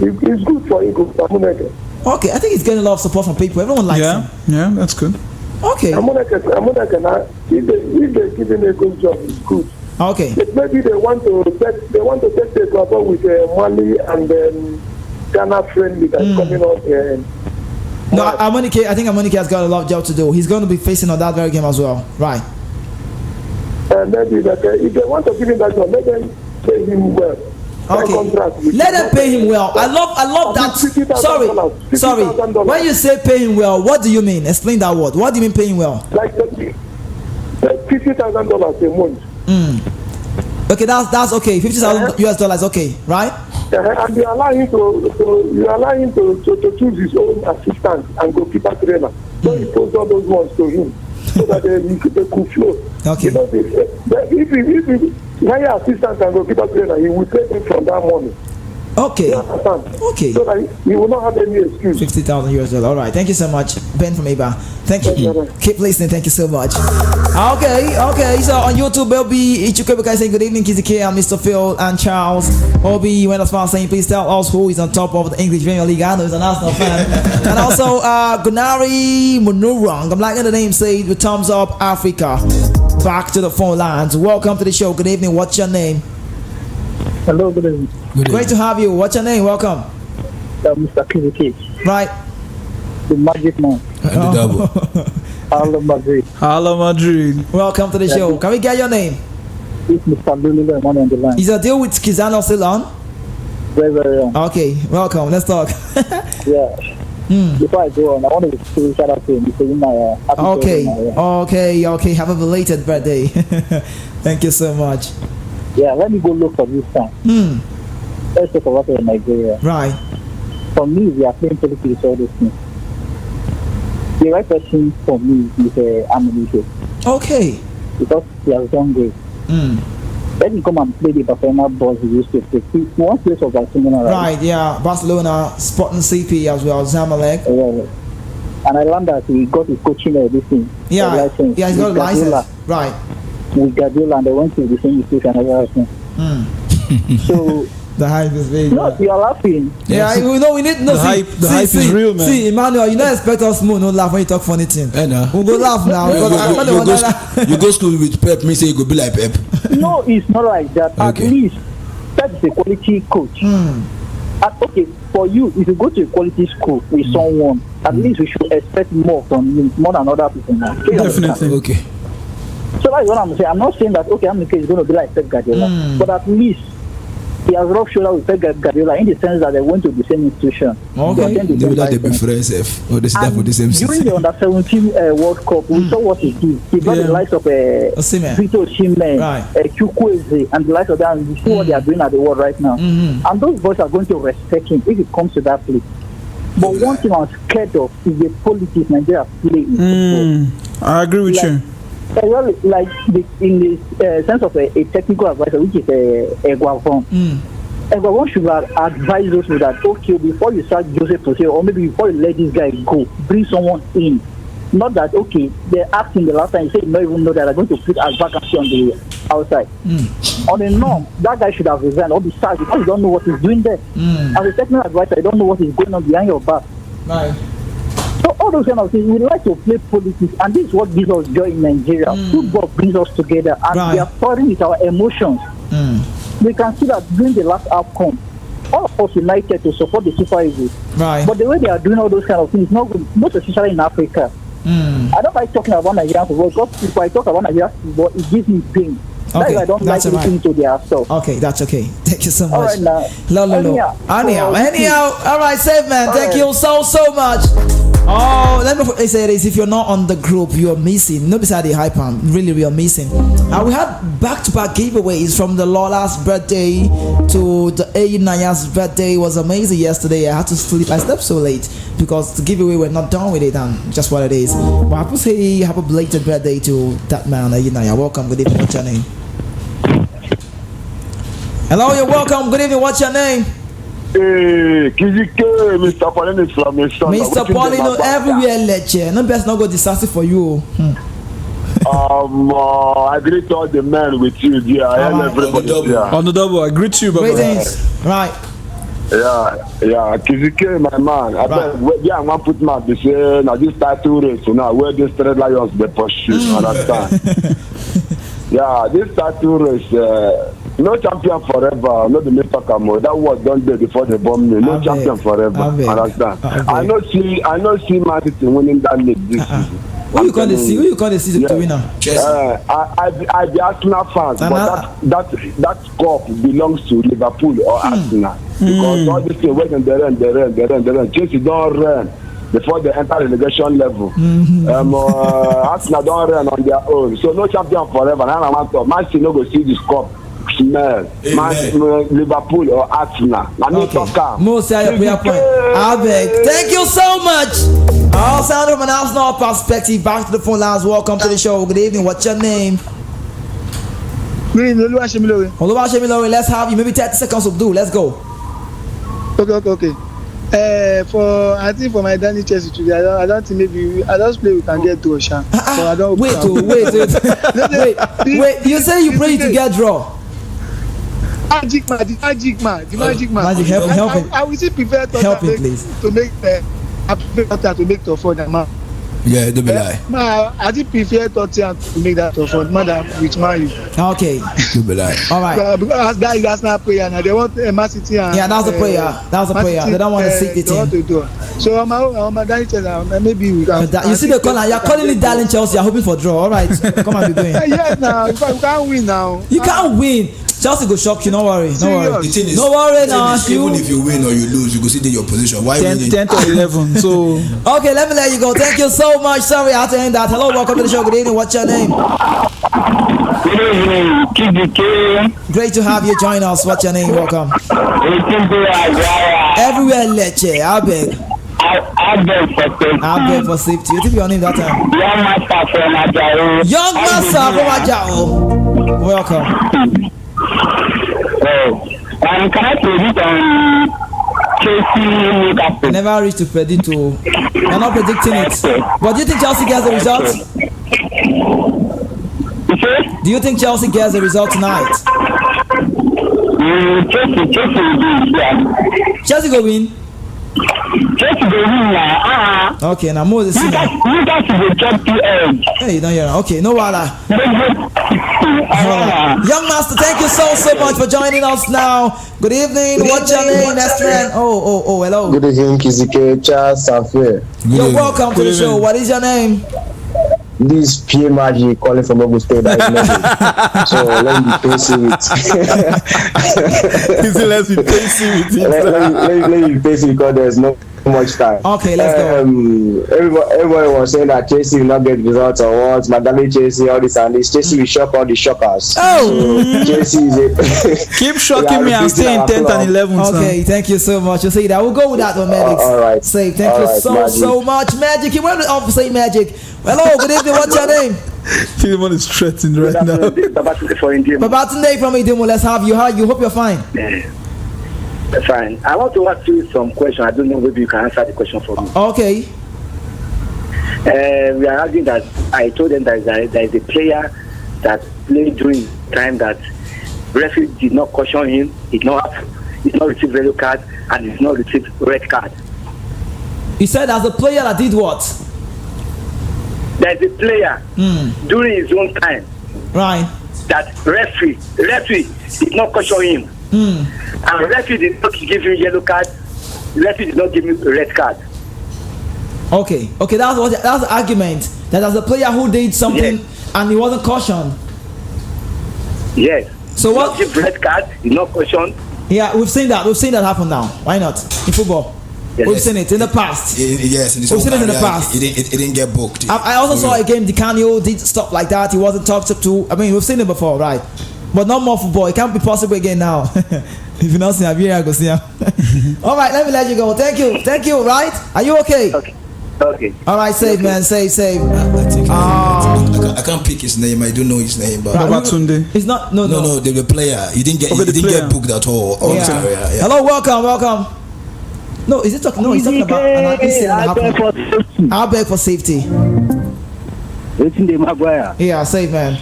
It's good for Eagles. Amuneke. Okay, I think he's getting a lot of support from people. Everyone likes him. Yeah, that's good. Okay. Amuneke, if they give him a good job, it's good. Okay. Maybe they want to take the global with Mali and Ghana friendly that's coming up. No, Amuneke, I think Amuneke has got a lot of job to do. He's going to be facing on that very game as well, right? Maybe that if they want to give him that job, let them pay him well. Okay. Let them pay him well. I love that. Sorry. When you say pay him well, what do you mean? Explain that word. What do you mean paying well? Like $50,000 a month. Okay, that's okay. $50,000 okay, right? And you allow him to choose his own assistant and goalkeeper trainer. So he posts all those ones to him so that they could flow. Okay. You know, if he hire assistant and goalkeeper trainer, he will take him from that money. Okay. Okay. So that he will not have any excuse. $50,000. All right. Thank you so much, Ben from Eba. Thank you. Keep listening. Thank you so much. Okay. So on YouTube, there'll be Ichukwuebuka saying good evening, Kizzy K and Mr. Phil and Charles. Obi went as far as saying please tell us who is on top of the English Premier League. I know he's an Arsenal fan. And also Gunari Munurang. I'm liking the name. Say with thumbs up, Africa. Back to the phone lines. Welcome to the show. Good evening. What's your name? Hello, good evening. Great to have you. What's your name? Welcome. Mr. Kizzy. Right. The magic man. The double. Hello, Madrid. Hello, Madrid. Welcome to the show. Can we get your name? It's Mr. Lulu, on the line. Is your deal with Kizano still on? Very, very young. Okay, welcome. Let's talk. Yeah. Before I go on, I want to say shout out to Mr. Yuma. Okay. Have a belated birthday. Thank you so much. Yeah, let me go look for this time. Let's talk about it in Nigeria. Right. For me, we are playing politics all this thing. The right person for me is Amuneke. Okay. Because he has done great. Let him come and play the Barcelona balls he used to play. He wants place of Barcelona, right? Yeah, Barcelona, Sporting CP as well, Zamalek. And I learned that he got his coaching this thing. Yeah, he's got a license. Right. With Guardiola, and they went to the same institution and everything. So the hype is very no, you are laughing. Yeah, we need no. The hype is real, man. See, Emmanuel, you don't expect us to no laugh when you talk funny thing. We'll go laugh now. You go school with Pep, me say you go be like Pep. No, it's not like that. Okay. At least that is a quality coach. Okay, for you, if you go to a quality school with someone, at least we should expect more from him, more than other people now. Definitely. Okay. So that's what I'm saying. I'm not saying that Amuneke is going to be like Pep Guardiola, but at least he has rubbed shoulder with Pep Guardiola in the sense that they went to the same institution. Okay. They would have been friends or they sit for the same during the Under-17 World Cup, we saw what he did. He brought the likes of Victor Osimhen, Chukwueze, and the likes of that. And we see what they are doing at the world right now. And those boys are going to respect him if it comes to that place. But one thing I'm scared of is the politics Nigeria play. I agree with you. Like in the sense of a technical advisor, which is Egwuatu. Egwuatu should advise us with that, okay, before you start Joseph Jose, or maybe before you let this guy go, bring someone in. Not that, okay, they're asking the last time, you say you don't even know that they're going to put a vacancy on the outside. On the norm, that guy should have resigned or be sacked because you don't know what he's doing there. As a technical advisor, you don't know what is going on behind your back. Right. So all those kind of things, we like to play politics, and this is what gives us joy in Nigeria. Football brings us together, and we are fighting with our emotions. We can see that during the last outcome, all of us united to support the Super Eagles. Right. But the way they are doing all those kind of things is not good, most especially in Africa. I don't like talking about Nigerian football because if I talk about Nigerian football, it gives me pain. Okay, that's why I don't like listening to their stuff. Okay, that's okay. Thank you so much. All right, now. Anyhow. All right, safe man. Thank you so much. Oh, let me say this: if you're not on the group, you're missing. No, beside the hype, really, we are missing. We had back-to-back giveaways from the Lola's birthday to the Naya's birthday. It was amazing yesterday. I had to sleep. I slept so late because the giveaway we're not done with it, and just what it is. But I have to say, have a belated birthday to that man, Naya. Welcome. Good evening. What's your name? Hello, you're welcome. Good evening. What's your name? Hey, Kizike, Mr. Paulino is from Mr. Paulino everywhere lecture. No best not go decisive for you. I greet all the men with you, dear. I am everybody here. On the double, I greet you, Baba. Greetings. Right. Kizike, my man. I bet I want to put my say now this title race now where these three lions they pursue. Understand? This title race. No champion forever. No the Mr. Kamo. That was done there before they bomb me. No champion forever. Understand? I know see Man City winning that league this season. Who you call the season to winner? I be Arsenal fans, but that cup belongs to Liverpool or Arsenal. Because all this thing when they run. Chelsea don't run before they enter relegation level. Arsenal don't run on their own. So no champion forever. And I want to Man City no go see this cup. Smell Liverpool or Arsenal. Most say your prayer point. Thank you so much. All sound from an Arsenal perspective. Back to the phone lines. Welcome to the show. Good evening. What's your name? Oluwashemilore. Let's have you. Maybe 30 seconds will do. Let's go. Okay. I think for my Danny Chelsea today, I don't think maybe I just play we can get to Osha. So I don't. Wait. You say you pray to get draw. Magic man. Magic, help him. I will still prefer to make I prefer to make tough for the man. Yeah, don't be lie. I did prefer Tottenham to make that tough for madam with Man U. Okay. Don't be lie. All right. Because that's not prayer now. They want Man City and that's the prayer. That's the prayer. They don't want to seek the team. Want to do. So I'm Darling Chelsea. Maybe we can. You see the corner. You're calling it Darling Chelsea. You're hoping for draw. All right. Come and be doing. Yes, now we can't win now. You can't win. Chelsea go shock you. No worry. The thing is, no worry now. Even if you win or you lose, you go sit in your position. Why 10 to 11. So okay, let me let you go. Thank you so much. Sorry, I had to end that. Hello, welcome to the show. Good evening. What's your name? Good evening, KDK. Great to have you join us. What's your name? Welcome. Everywhere, Leche. I beg for safety. You think your name that time? Young Master from Ajao. Welcome. Can I predict on Chelsea? I never reached to predict. You're not predicting it. But do you think Chelsea gets the result? Do you think Chelsea gets the result tonight? Chelsea go win. Okay, now Moses. You guys will get the edge. Hey, you don't hear. Okay, no wala. Young Master, thank you so much for joining us now. Good evening. What's your name, best friend? Oh, hello. Good evening, Kizike, Charles Sanfé. You're welcome to the show. What is your name? This P Magic calling from Ogun State. So let me be patient with let's be patient with it. Let me be patient because there's no much time. Okay, let's go. Everybody was saying that Chelsea will not get results or what. Madame Chelsea, all this and this. Chelsea will shock all the shockers. Oh, so Chelsea is keep shocking me and stay in 10th and 11th. Okay, thank you so much. You say that. We'll go with that one, Magic. All right. Say thank you so much, Magic. You went off to say Magic. Hello, good evening. What's your name? Philemon is threatened right now. Babatunde from Idimo. Let's have you. How you? Hope you're fine. Fine. I want to ask you some question. I don't know maybe you can answer the question for me. Okay. We are arguing that I told them that there is a player that played during time that referee did not caution him, did not receive yellow card, and did not receive red card. He said as a player that did what? There is a player during his own time, right? That referee did not caution him. And referee did not give him yellow card. Referee did not give him red card. Okay. That's the argument. That as a player who did something and he wasn't cautioned. Yes. So what? Give red card, he not cautioned. Yeah, we've seen that happen now. Why not in football? Yes. We've seen it in the past. Yes, we've seen it in the past. It didn't get booked. I also saw a game. Di Canio did stuff like that. He wasn't talked to. I mean, we've seen it before, right? But not more football. It can't be possible again now. If you not see him, I go see him. All right, let me let you go. Thank you. Right? Are you okay? Okay. All right, save, man. Save. I can't pick his name. I don't know his name, but Babatunde. It's not. No. The player. He didn't get booked at all. Yeah. Hello, welcome. No, is it talking? No, he's talking about an incident happened. I'll beg for safety. Maguire. Yeah, save, man.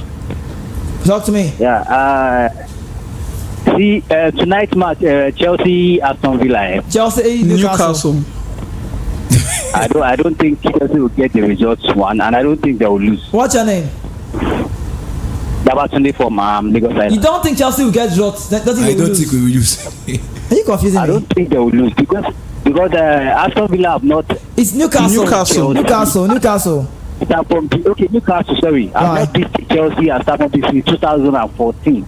Talk to me. Yeah. See, tonight's match, Chelsea, Aston Villa. Chelsea, Newcastle. I don't think Chelsea will get the results one, and I don't think they will lose. What's your name? Dabatunde from Lagos Island. You don't think Chelsea will get results? I don't think we will lose. Are you confusing me? I don't think they will lose because Aston Villa have not. It's Newcastle. Newcastle. Okay, Newcastle. Sorry, I've not beat Chelsea and started this in 2014.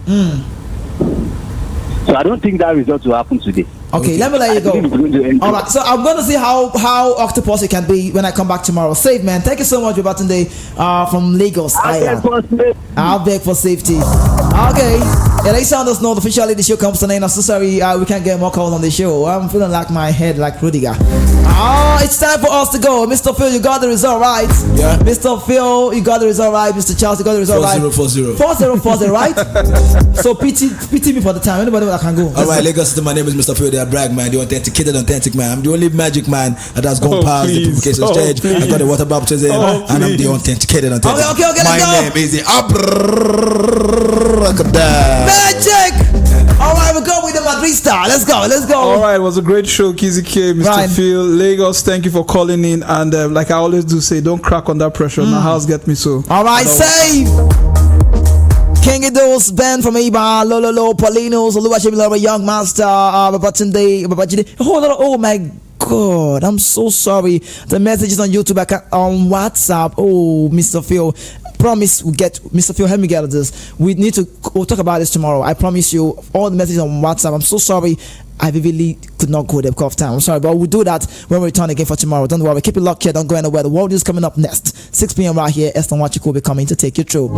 So I don't think that result will happen today. Okay, let me let you go. All right, so I'm going to see how octopus it can be when I come back tomorrow. Safe, man. Thank you so much, Babatunde, from Lagos Island. I'll beg for safety. Okay. Yeah, they sound us know officially the show comes to an end. I'm so sorry we can't get more calls on the show. I'm feeling like my head like Rudiger. It's time for us to go. Mr. Phil, you got the result right. Yeah. Mr. Phil, you got the result right. Mr. Charles, you got the result right. 4040. 4040, right? So pity me for the time. Anybody that can go. All right, Lagos, my name is Mr. Phil. They are brag man, the authentic man. I'm the only magic man that has gone past the purification stage. I got the water baptism, and I'm the authenticated. Okay, my name is the Abracadabra. Magic! Alright, we'll go with the Madrid star. Let's go. Alright, it was a great show, Kizzy K, Mr. Phil. Lagos, thank you for calling in. And like I always do say, don't crack on that pressure. My house get me so. Alright, save! King Idos, Ben from Iba, Lolo, Paulinos, Oluwashimilova, Young Master, Babatunde. Oh my God, I'm so sorry. The messages on YouTube, on WhatsApp. Oh, Mr. Phil. Promise we get Mr. Phil, help me get this. We'll talk about this tomorrow. I promise you. All the messages on WhatsApp. I'm so sorry. I vividly could not go there because of time. I'm sorry, but we'll do that when we return again for tomorrow. Don't worry, keep it locked here. Don't go anywhere. The world is coming up next. 6 p.m. right here. Eston Wachiku will be coming to take you through.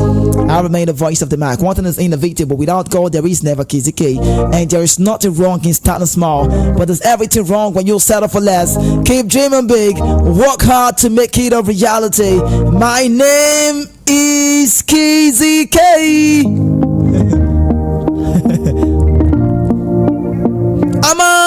I remain the voice of the mic. One thing is innovative, but without God, there is never Kizzy K. And there is nothing wrong in starting small, but there's everything wrong when you settle for less. Keep dreaming big. Work hard to make it a reality. My name is Kizzy K. I'm out.